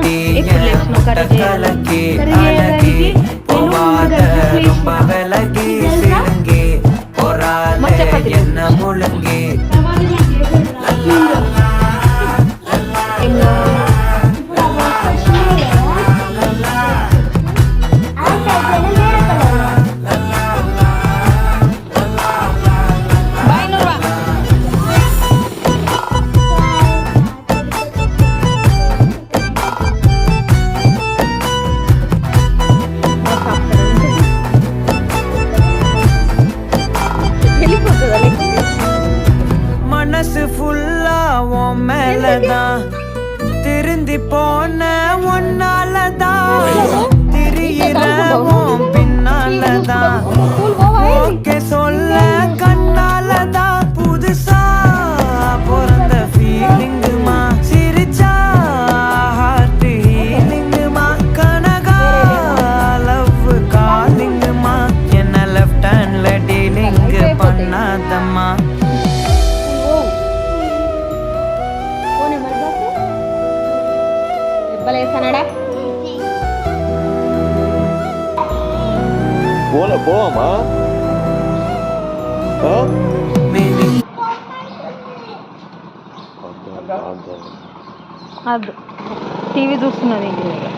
கட்டி முட்டை கலக்கி அழகி போவாத ரொம்ப விலகி சிறுங்கி பொறாத என்ன முழுங்கி மனசு ஃபுல்லா உன் மேலதான் திருந்தி போன ஒன்னாலதான் திரியிற உன் பின்னாலதான் ஓகே சொல்ல கண்ணாலதான் புதுசா பிறந்த ஃபீலிங்குமா சிரிச்சா ஹார்ட் ஹீலிங்குமா கனகா லவ் காலிங்குமா என்ன லெஃப்ட் ஹேண்ட்ல டீலிங் பண்ணாதம்மா போலாமா అది టీవీ చూస్తున్నది ఇంటి దగ్గర